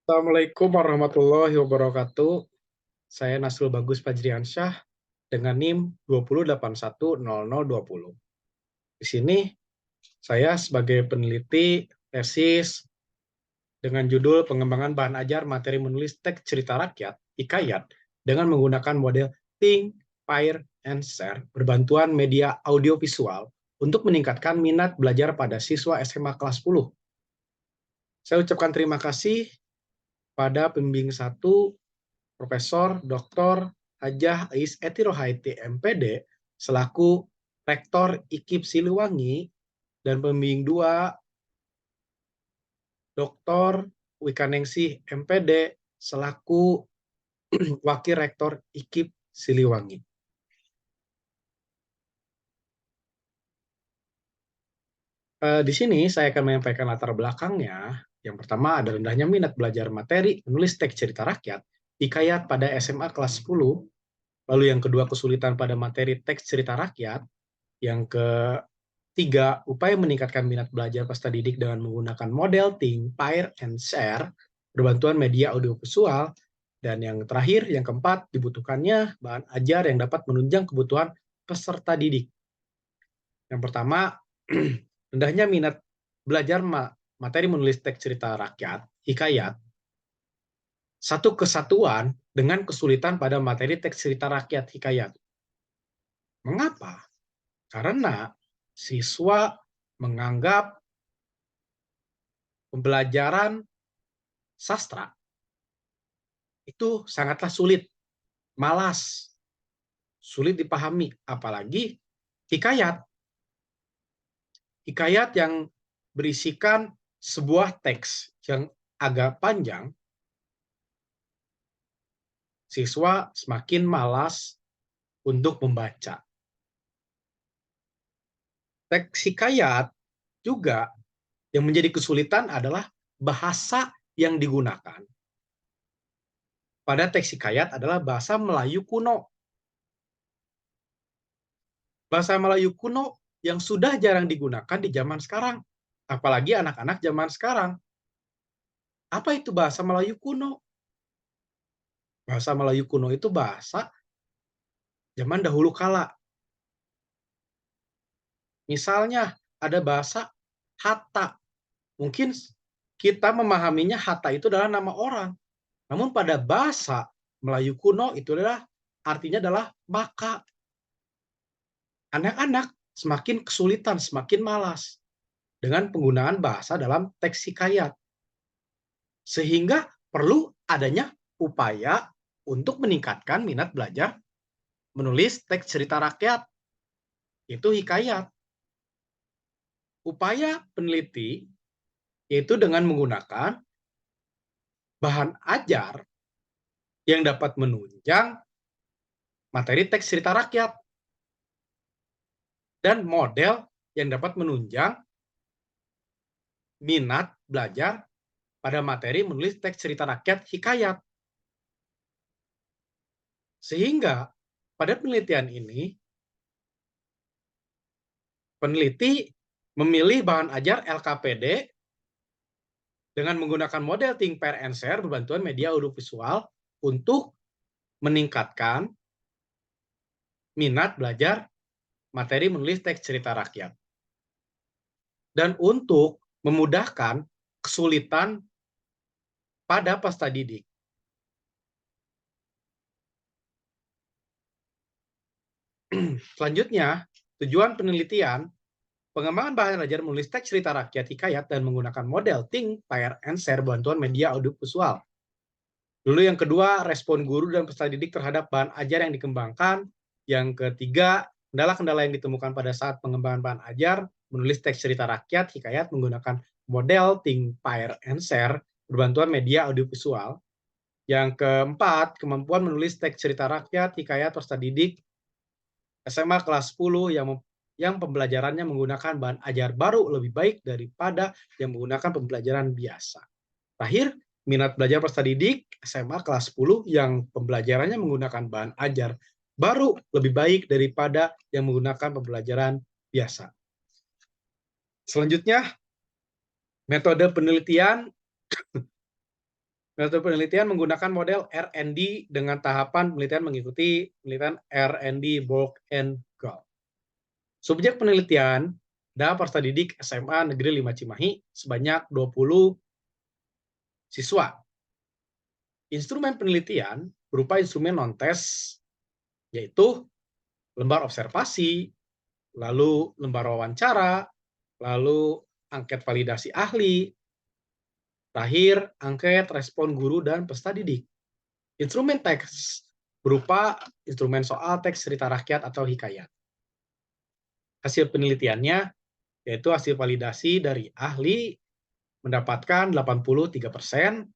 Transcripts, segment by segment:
Assalamualaikum warahmatullahi wabarakatuh. Saya Nasrul Bagus Fajriansyah dengan NIM 20810020. Di sini saya sebagai peneliti tesis dengan judul Pengembangan Bahan Ajar Materi Menulis Teks Cerita Rakyat (Hikayat) dengan menggunakan model Think, Pair, and Share berbantuan media audiovisual untuk meningkatkan minat belajar pada siswa SMA kelas 10. Saya ucapkan terima kasih pada pembimbing 1 Profesor Dr. Hajah Ais Eti Rohaiti MPD selaku Rektor IKIP Siliwangi dan pembimbing 2 Dr. Wikaningsih MPD selaku Wakil Rektor IKIP Siliwangi. Di sini saya akan menyampaikan latar belakangnya. Yang pertama ada rendahnya minat belajar materi menulis teks cerita rakyat hikayat pada SMA kelas 10. Lalu yang kedua kesulitan pada materi teks cerita rakyat. Yang ketiga, upaya meningkatkan minat belajar peserta didik dengan menggunakan model Think, Pair, and Share, berbantuan media audiovisual. Dan yang terakhir, yang keempat, dibutuhkannya bahan ajar yang dapat menunjang kebutuhan peserta didik. Yang pertama, rendahnya minat belajar materi menulis teks cerita rakyat, hikayat, satu kesatuan dengan kesulitan pada materi teks cerita rakyat, hikayat. Mengapa? Karena siswa menganggap pembelajaran sastra itu sangatlah sulit, malas, sulit dipahami, apalagi hikayat. Hikayat yang berisikan sebuah teks yang agak panjang, siswa semakin malas untuk membaca. Teks hikayat juga yang menjadi kesulitan adalah bahasa yang digunakan. Pada teks hikayat adalah bahasa Melayu kuno. Bahasa Melayu kuno yang sudah jarang digunakan di zaman sekarang. Apalagi anak-anak zaman sekarang. Apa itu bahasa Melayu kuno? Bahasa Melayu kuno itu bahasa zaman dahulu kala. Misalnya ada bahasa Hatta. Mungkin kita memahaminya Hatta itu adalah nama orang. Namun pada bahasa Melayu kuno itu adalah artinya adalah maka. Anak-anak semakin kesulitan, semakin malas dengan penggunaan bahasa dalam teks hikayat. Sehingga perlu adanya upaya untuk meningkatkan minat belajar menulis teks cerita rakyat, yaitu hikayat. Upaya peneliti yaitu dengan menggunakan bahan ajar yang dapat menunjang materi teks cerita rakyat dan model yang dapat menunjang minat belajar pada materi menulis teks cerita rakyat hikayat. Sehingga pada penelitian ini, peneliti memilih bahan ajar LKPD dengan menggunakan model Think, Pair, and Share berbantuan media audiovisual untuk meningkatkan minat belajar materi menulis teks cerita rakyat. Dan untuk memudahkan kesulitan pada peserta didik. Selanjutnya, tujuan penelitian pengembangan bahan ajar menulis teks cerita rakyat hikayat dan menggunakan model Think, Pair, and Share bantuan media audiovisual. Dulu yang kedua, respon guru dan peserta didik terhadap bahan ajar yang dikembangkan. Yang ketiga, kendala-kendala yang ditemukan pada saat pengembangan bahan ajar menulis teks cerita rakyat hikayat menggunakan model Think, Pair, and Share berbantuan media audiovisual. Yang keempat, kemampuan menulis teks cerita rakyat hikayat peserta didik SMA kelas 10 yang pembelajarannya menggunakan bahan ajar baru lebih baik daripada yang menggunakan pembelajaran biasa. Terakhir, minat belajar peserta didik SMA kelas 10 yang pembelajarannya menggunakan bahan ajar baru lebih baik daripada yang menggunakan pembelajaran biasa. Selanjutnya, metode penelitian Metode penelitian menggunakan model R&D dengan tahapan penelitian mengikuti penelitian R&D Bulk and Goal. Subjek penelitian adalah peserta didik SMA Negeri 5 Cimahi sebanyak 20 siswa. Instrumen penelitian berupa instrumen non-tes, yaitu lembar observasi, lalu lembar wawancara, lalu angket validasi ahli, terakhir angket respon guru dan peserta didik. Instrumen teks berupa instrumen soal teks cerita rakyat atau hikayat. Hasil penelitiannya yaitu hasil validasi dari ahli mendapatkan 83%,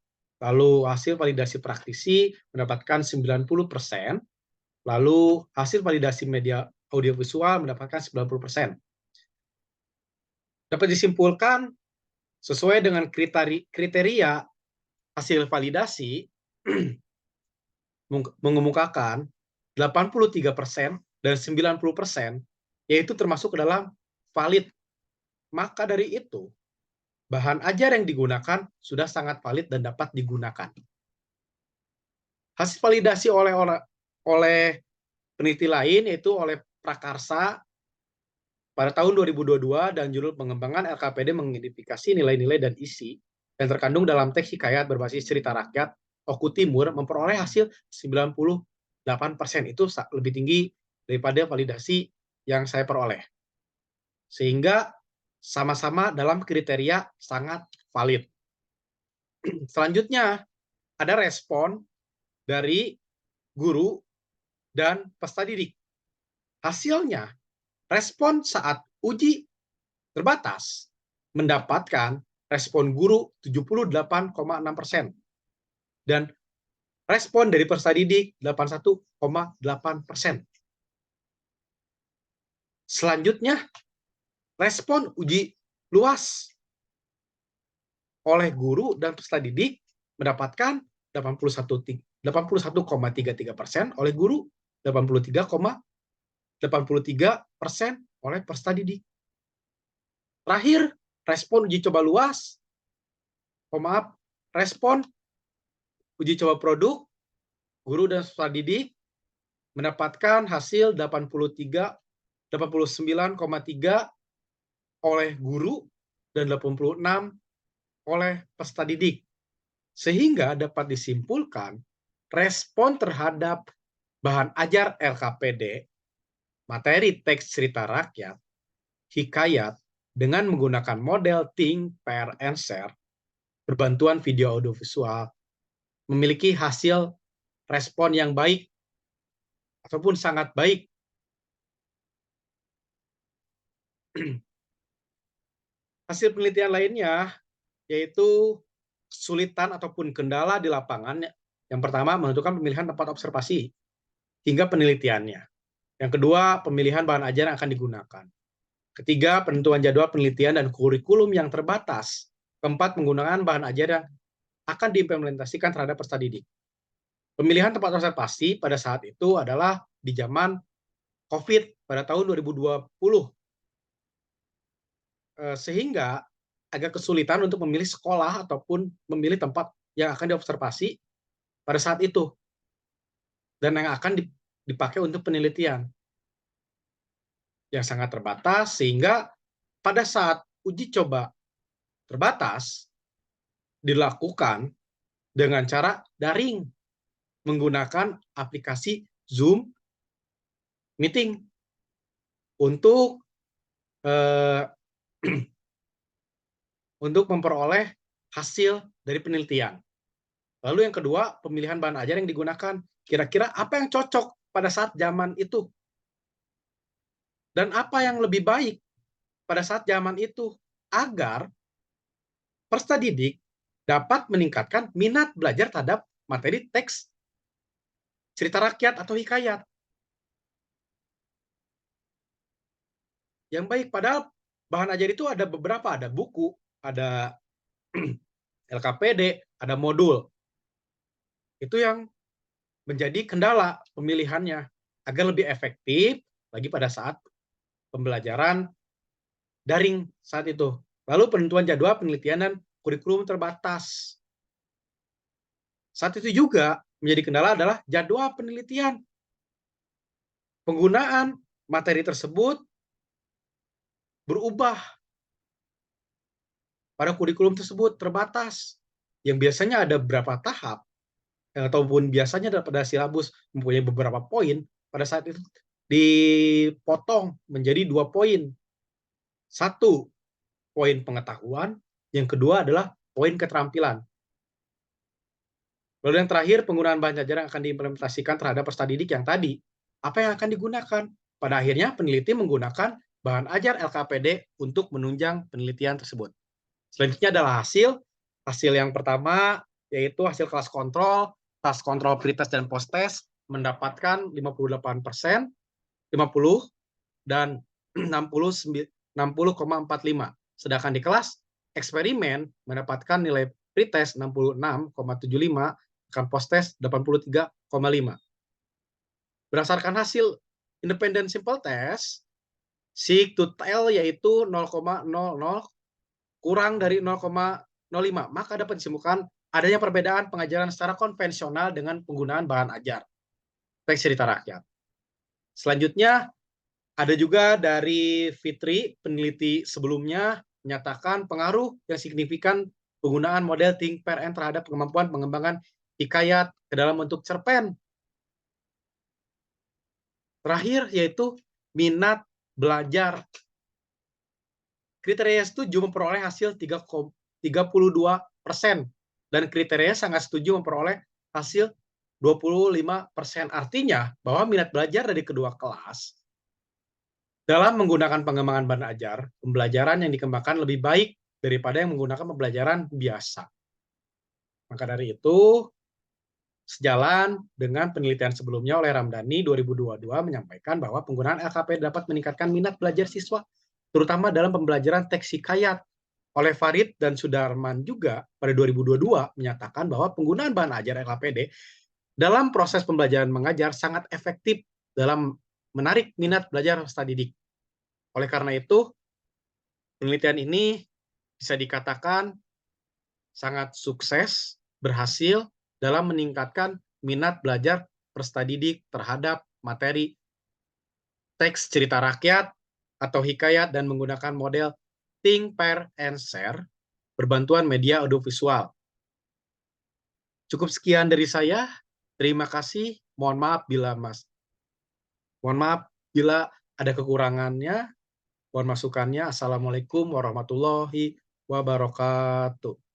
lalu hasil validasi praktisi mendapatkan 90%, lalu hasil validasi media audiovisual mendapatkan 90%. Dapat disimpulkan sesuai dengan kriteria hasil validasi mengemukakan 83% dan 90% yaitu termasuk ke dalam valid. Maka dari itu, bahan ajar yang digunakan sudah sangat valid dan dapat digunakan. Hasil validasi oleh peneliti lain yaitu oleh Prakarsa pada tahun 2022 dan judul pengembangan LKPD mengidentifikasi nilai-nilai dan isi yang terkandung dalam teks hikayat berbasis cerita rakyat Oku Timur memperoleh hasil 98%. Itu lebih tinggi daripada validasi yang saya peroleh. Sehingga sama-sama dalam kriteria sangat valid. Selanjutnya, ada respon dari guru dan peserta didik. Hasilnya, respon saat uji terbatas mendapatkan respon guru 78,6% dan respon dari peserta didik 81,8%. Selanjutnya, respon uji luas oleh guru dan peserta didik mendapatkan 81,33% oleh guru, 83,83% oleh peserta didik. Terakhir, respon uji coba luas, respon uji coba produk, guru dan peserta didik mendapatkan hasil 89,3 oleh guru dan 86 oleh peserta didik. Sehingga dapat disimpulkan respon terhadap bahan ajar LKPD, materi teks cerita rakyat, hikayat, dengan menggunakan model Think, Pair, and Share, berbantuan video audiovisual, memiliki hasil respon yang baik ataupun sangat baik. Hasil penelitian lainnya yaitu kesulitan ataupun kendala di lapangan. Yang pertama, menentukan pemilihan tempat observasi hingga penelitiannya. Yang kedua, pemilihan bahan ajar yang akan digunakan. Ketiga, penentuan jadwal penelitian dan kurikulum yang terbatas. Keempat, penggunaan bahan ajar yang akan diimplementasikan terhadap peserta didik. Pemilihan tempat observasi pada saat itu adalah di zaman COVID pada tahun 2020. Sehingga agak kesulitan untuk memilih sekolah ataupun memilih tempat yang akan diobservasi pada saat itu dan yang akan dipakai untuk penelitian yang sangat terbatas, sehingga pada saat uji coba terbatas dilakukan dengan cara daring menggunakan aplikasi Zoom Meeting untuk untuk memperoleh hasil dari penelitian. Lalu yang kedua, pemilihan bahan ajar yang digunakan. Kira-kira apa yang cocok pada saat zaman itu? Dan apa yang lebih baik pada saat zaman itu agar peserta didik dapat meningkatkan minat belajar terhadap materi teks cerita rakyat atau hikayat. Yang baik, padahal bahan ajar itu ada beberapa, ada buku, ada LKPD, ada modul. Itu yang menjadi kendala pemilihannya agar lebih efektif lagi pada saat pembelajaran daring saat itu. Lalu penentuan jadwal penelitian dan kurikulum terbatas. Saat itu juga menjadi kendala adalah jadwal penelitian. Penggunaan materi tersebut berubah pada kurikulum tersebut terbatas, yang biasanya ada beberapa tahap, ataupun biasanya pada silabus mempunyai beberapa poin, pada saat itu dipotong menjadi 2 poin. Satu, poin pengetahuan, yang kedua adalah poin keterampilan. Lalu yang terakhir, penggunaan bahan ajar yang akan diimplementasikan terhadap peserta didik yang tadi. Apa yang akan digunakan? Pada akhirnya peneliti menggunakan bahan ajar LKPD untuk menunjang penelitian tersebut. Selanjutnya adalah hasil. Hasil yang pertama yaitu hasil kelas kontrol, tas kontrol pretest dan post-test mendapatkan 58%, 50, dan 60,45. Sedangkan di kelas eksperimen mendapatkan nilai pretest 66,75, akan post-test 83,5. Berdasarkan hasil independent simple test, seek to tell yaitu 0,00 kurang dari 0,05, maka dapat disimpulkan adanya perbedaan pengajaran secara konvensional dengan penggunaan bahan ajar teks cerita rakyat. Selanjutnya, ada juga dari Fitri, peneliti sebelumnya, menyatakan pengaruh yang signifikan penggunaan model Think, Pair, and terhadap kemampuan pengembangan hikayat ke dalam bentuk cerpen. Terakhir, yaitu minat belajar. Kriteria setuju memperoleh hasil 32%, dan kriteria sangat setuju memperoleh hasil 25%. Artinya bahwa minat belajar dari kedua kelas dalam menggunakan pengembangan bahan ajar, pembelajaran yang dikembangkan lebih baik daripada yang menggunakan pembelajaran biasa. Maka dari itu, sejalan dengan penelitian sebelumnya oleh Ramdhani 2022 menyampaikan bahwa penggunaan LKP dapat meningkatkan minat belajar siswa, terutama dalam pembelajaran teks hikayat. Oleh Farid dan Sudarman juga pada 2022 menyatakan bahwa penggunaan bahan ajar LKPD dalam proses pembelajaran mengajar sangat efektif dalam menarik minat belajar peserta didik. Oleh karena itu, penelitian ini bisa dikatakan sangat sukses, berhasil dalam meningkatkan minat belajar peserta didik terhadap materi teks cerita rakyat atau hikayat dan menggunakan model Think, Pair, and Share berbantuan media audiovisual. Cukup sekian dari saya. Terima kasih. Mohon maaf bila ada kekurangannya. Mohon masukannya. Assalamualaikum warahmatullahi wabarakatuh.